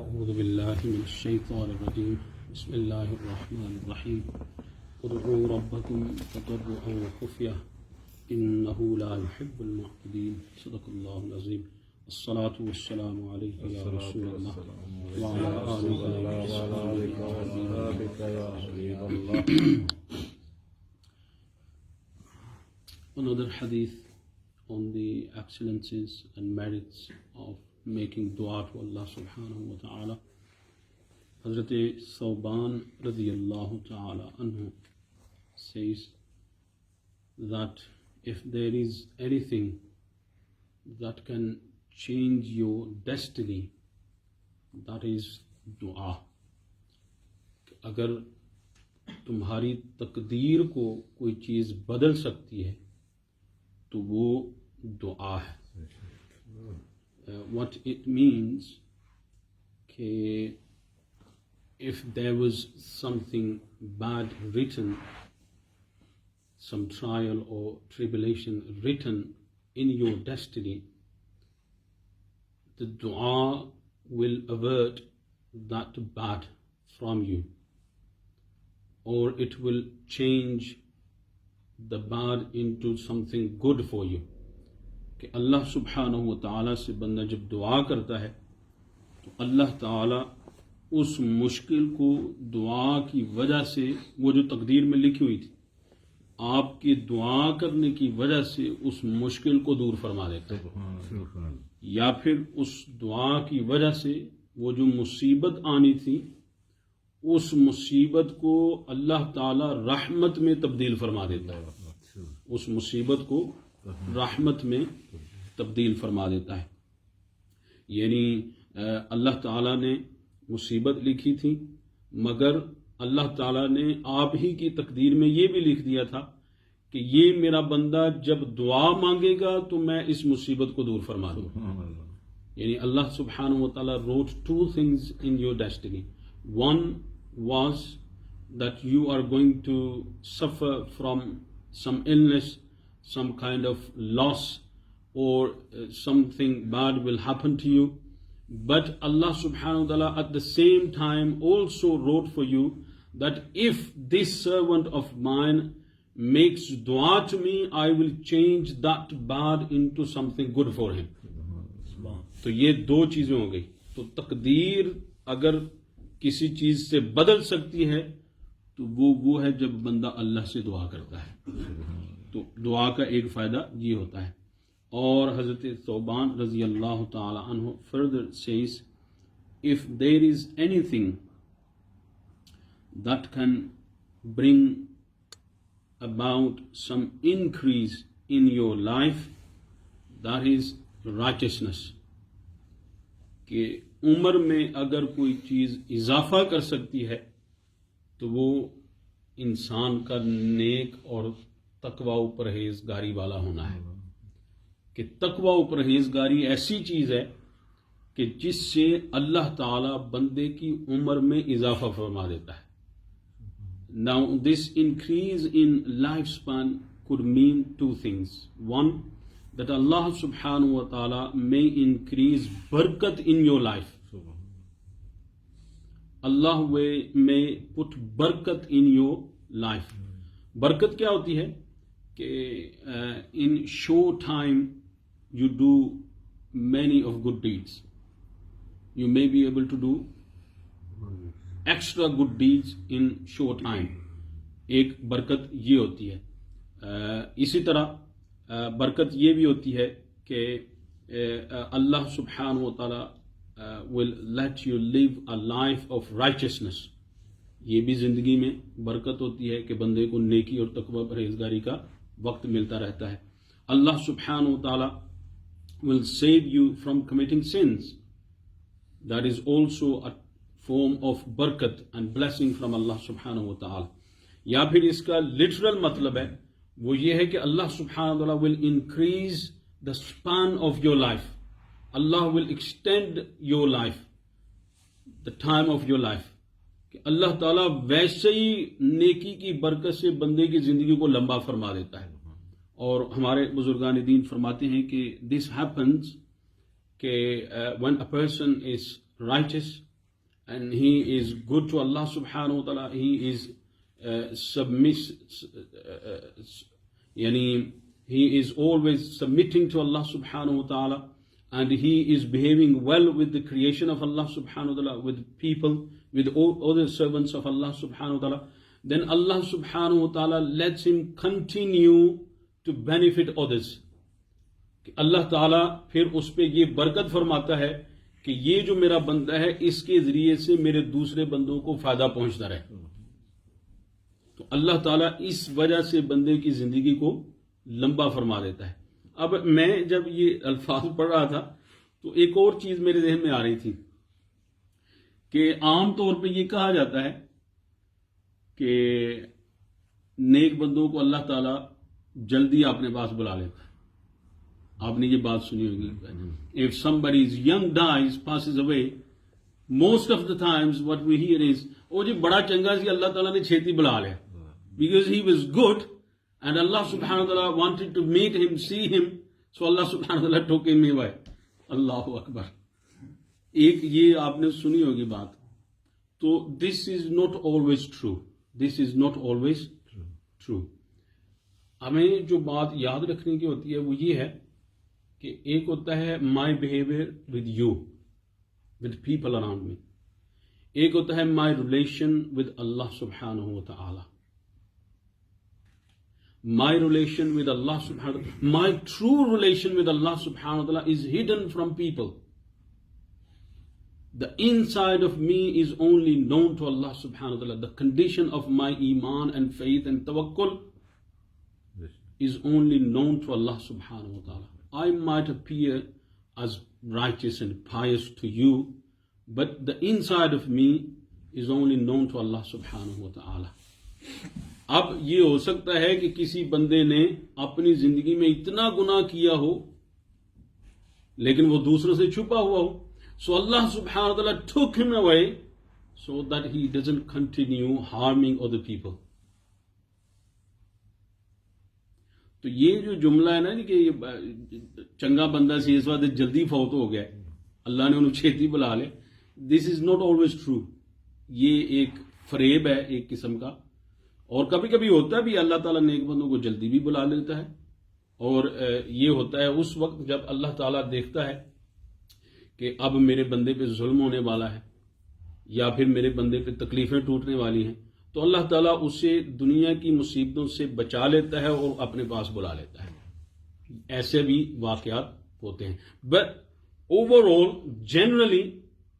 أعوذ بالله من الشيطان الرجيم بسم الله الرحمن الرحيم ادعوا ربكم تضرعا وخفية إنه لا يحب المعتدين صدق الله العظيم الصلاة والسلام عليك يا رسول الله وعلى آلك وصحبك يا حبيب الله. Another hadith on the excellences and merits of making dua to Allah subhanahu wa ta'ala. Hazrat Thawban radiyallahu ta'ala anhu says that if there is anything that can change your destiny, that is dua. अगर तुम्हारी तकदीर को कोई चीज़ बदल सकती है तो वो दुआ है. What it means कि if there was something bad written, some trial or tribulation written in your destiny, the dua will avert that bad from you, or it will change the bad into something good for you. कि अल्लाह सुब्हानहु व तआला से बंदा जब दुआ करता है तो अल्लाह ताला उस मुश्किल को दुआ की वजह से, वो जो तकदीर में लिखी हुई थी, आपकी दुआ करने की वजह से उस मुश्किल को दूर फरमा देता है, या फिर उस दुआ की वजह से वो जो मुसीबत आनी थी उस मुसीबत को अल्लाह ताला रहमत में तब्दील फरमा देता है, उस मुसीबत को रहमत में तब्दील फरमा देता है. यानी अल्लाह ताला ने मुसीबत लिखी थी, मगर अल्लाह ताला ने आप ही की तकदीर में ये भी लिख दिया था कि ये मेरा बंदा जब दुआ मांगेगा तो मैं इस मुसीबत को दूर फरमा दूँ. यानी अल्लाह सुब्हानहु व तआला wrote two things in your destiny. One was that you are going to suffer from some illness, some kind of loss, or something bad will happen to you. But Allah subhanahu wa ta'ala at the same time also wrote for you that if this servant of mine makes dua to me, I will change that bad into something good for him. तो ये दो चीजें हो गई. तो तकदीर अगर किसी चीज से बदल सकती है तो वो है जब बंदा अल्लाह से दुआ करता है. तो दुआ का एक फायदा ये होता है. और हजरत थौबान रजी अल्लाह ताला अन्हु further says, if there is anything that can bring about some increase in your life, that is righteousness. कि उम्र में अगर कोई चीज इजाफा कर सकती है तो वो इंसान का नेक और तकवा व परहेजगारी वाला होना है. कि तकवा व परहेजगारी ऐसी चीज है कि जिससे अल्लाह ताला बंदे की उम्र में इजाफा फरमा देता है. Now this increase in life span could mean two things. One, that Allah subhanahu wa ta'ala may increase barakat in your life. Allah may put barakat in your life. Barakat क्या होती है कि in short time you do many of good deeds. You may be able to do extra good deeds in short time. एक बरकत ये होती है. इसी तरह बरकत ये भी होती है कि अल्लाह सुब्हानहु व तआला will let you live a life of righteousness. ये भी जिंदगी में बरकत होती है कि बंदे को नेकी और तकवा परहेजगारी का वक्त मिलता रहता है. अल्लाह सुब्हानहु व तआला will save you from committing sins. That is also a form of barakat and blessing from Allah subhanahu wa ta'ala. या फिर इसका लिटरल मतलब है वो ये है कि अल्लाह सुब्हानहु व तआला will increase the span of your life. Allah will extend your life, the time of your life. कि अल्लाह ताला वैसे ही नेकी की बरकत से बंदे की जिंदगी को लंबा फरमा देता है. और हमारे बुजुर्गान दीन फरमाते हैं कि दिस हैपन्स कि when a person is righteous and he is good to Allah subhanahu wa ta'ala, he is he is always submitting to Allah subhanahu wa ta'ala, and he is behaving well with the creation of Allah subhanahu wa ta'ala, with people, with all other servants of Allah subhanahu wa ta'ala, then Allah subhanahu wa ta'ala lets him continue to benefit others. Allah ta'ala फिर उस पे ये बरकत फरमाता है कि ये जो मेरा बंदा है इसके जरिए से मेरे दूसरे बंदों को फायदा पहुंचता रहे। तो अल्लाह ताला इस वजह से बंदे की जिंदगी को लंबा फरमा देता है। अब मैं जब ये अल्फाज पढ़ रहा था तो एक और चीज मेरे ज़हन में आ रही थी कि आम तौर पे ये कहा जाता है कि नेक बंदों को अल्लाह ताला जल्दी अपने पास बुला लेता है। आपने ये बात सुनी होगी, if somebody's young dies, passes away, most of the times what we hear is, ओ जी बड़ा चंगा सी अल्लाह ताला ने छेती बुला लिया, because he was good and Allah subhanahu wa ta'ala wanted to meet him, see him, so Allah subhanahu wa ta'ala took him away. Allahu Akbar. एक ये आपने सुनी होगी बात। तो this is not always true. This is not always true. हमें जो बात याद रखने की होती है वो ये है कि एक होता है my behaviour with you, with people around me, एक होता है माई रिलेशन विद अल्लाह सुब्हानहू व तआला, माई रिलेशन विद अल्लाह सुब्हानहू, माई ट्रू रिलेशन विद अल्लाह सुब्हानहू व तआला is hidden from people. The inside of me is only known to Allah subhanahu wa ta'ala. The condition of my iman and faith and tawakkul is only known to Allah subhanahu wa ta'ala. I might appear as righteous and pious to you, but the inside of me is only known to Allah subhanahu wa ta'ala. अब ये हो सकता है कि किसी बंदे ने अपनी जिंदगी में इतना गुनाह किया हो लेकिन वो दूसरों से छुपा हुआ हो. So Allah subhanahu wa ta'ala took him away so that he doesn't continue harming other people. तो ये जो जुमला है ना कि ये चंगा बंदा सी इस वक्त जल्दी फौत हो गया, अल्लाह ने उन्हें छेती बुला ले, this is not always true. ये एक फरेब है एक किस्म का, और कभी कभी होता है भी अल्लाह ताला नेक बंदों को जल्दी भी बुला लेता है, और ये होता है उस वक्त जब अल्लाह ताला देखता है कि अब मेरे बंदे पे जुल्म होने वाला है या फिर मेरे बंदे पे तकलीफें टूटने वाली हैं, तो अल्लाह ताला उसे दुनिया की मुसीबतों से बचा लेता है और अपने पास बुला लेता है. ऐसे भी वाकयात होते हैं. But overall generally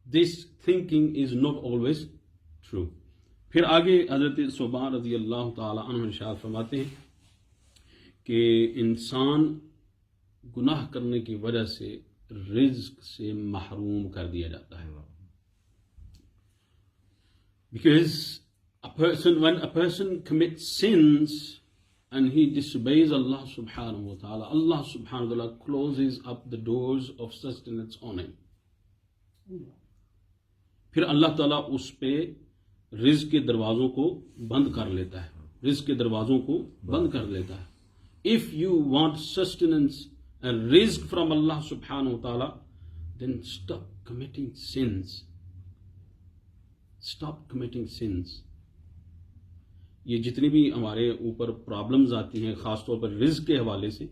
this thinking is not always true. फिर आगे हजरत सुबान रजी अल्लाह ताला अन्हु इरशाद फरमाते हैं कि इंसान गुनाह करने की वजह से रिज्क से महरूम कर दिया जाता है. Because when a person commits sins and he disobeys Allah subhanahu wa ta'ala, Allah subhanahu wa ta'ala closes up the doors of sustenance on him. फिर अल्लाह ताला उस पे रिज्क के दरवाजों को बंद कर लेता है, रिज्क के दरवाजों को बंद कर लेता है. If you want sustenance and rizq from Allah subhanahu wa ta'ala, then stop committing sins. Stop committing sins. ये जितनी भी हमारे ऊपर प्रॉब्लम्स आती हैं खासतौर पर रिज्क के हवाले से,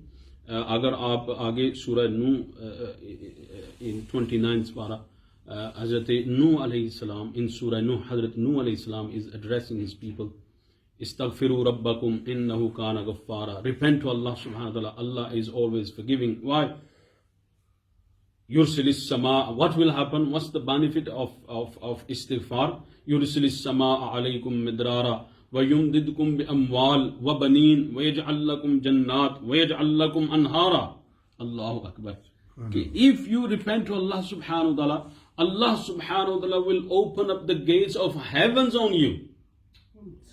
अगर आप आगे सूरह नूह इन 29 पारा हजरत नूह अलैहिस्सलाम, इन सूरह नूह हजरत नूह अलैहिस्सलाम इज एड्रेसिंग हिज पीपल, इस्तगफिरू रब्बकुम इन्नहु काना गफ्फारा. Repent to Allah subhanahu wa ta'ala. Allah is always forgiving. Why? Yursilis sama. What will happen? What's the benefit of istighfar? Yursilis sama alaykum midrara wa yumdidkum bi amwal wa banin wa yaj'al lakum jannat wa yaj'al lakum anhara. Allahu Akbar. Okay. If you repent to Allah subhanahu wa ta'ala, Allah subhanahu wa ta'ala will open up the gates of heavens on you.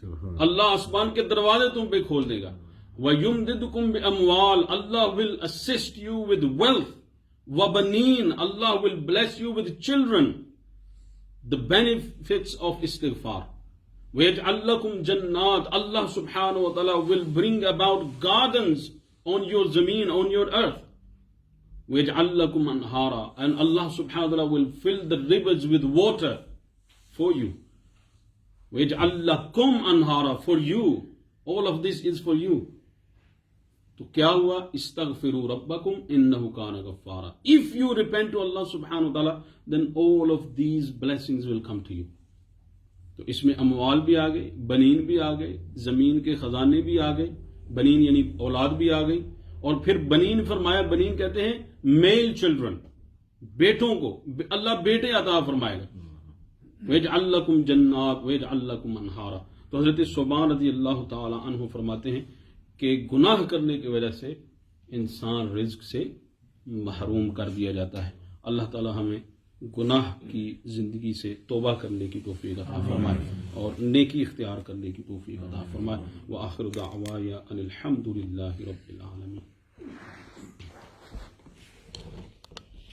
अल्लाह आसमान के दरवाजे तुम पे खोल देगा. वयुमदिदकुम बिअमवाल, अल्लाह will assist you with wealth. वबनीन, Allah will bless you with children. The benefits of istighfar. वयजअल लकुम जन्नात, Allah subhanahu wa ta'ala will bring about gardens on your zameen, on your earth. وَيَجْعَلْ لَكُمْ أَنْهَارًا, and Allah subhanahu wa ta'ala will fill the rivers with water for you. وَيَجْعَلْ لَكُمْ أَنْهَارًا, for you. All of this is for you. तो क्या हुआ? इस्तगफिरू रब्बकुम इन्नहु कान गफ्फारा. If you repent to Allah subhanahu wa ta'ala, then all of these blessings will come to you. तो इसमें अमवाल भी आ गए, बनीन भी आ गए, जमीन के खजाने भी आ गए, बनीन यानी औलाद भी आ गई. और फिर बनीन फरमाया, बनीन कहते हैं मेल चिल्ड्रन, बेटों को अल्लाह बेटे अता फरमाएगा. वयजअल लकुम जन्नात वयजअल लकुम अनहारा. तो हजरत सुबान रज़ी अल्लाह ताला अन्हु फरमाते हैं कि गुनाह करने की वजह से इंसान रिज्क से महरूम कर दिया जाता है. अल्लाह ताला हमें गुनाह की जिंदगी से तौबा करने की तौफीक अता फरमाए और नेकी इख्तियार करने की तौफीक अता फरमाए. व आखिर दाअवाया अनिल हम्दुलिल्लाहि रब्बिल आलमीन.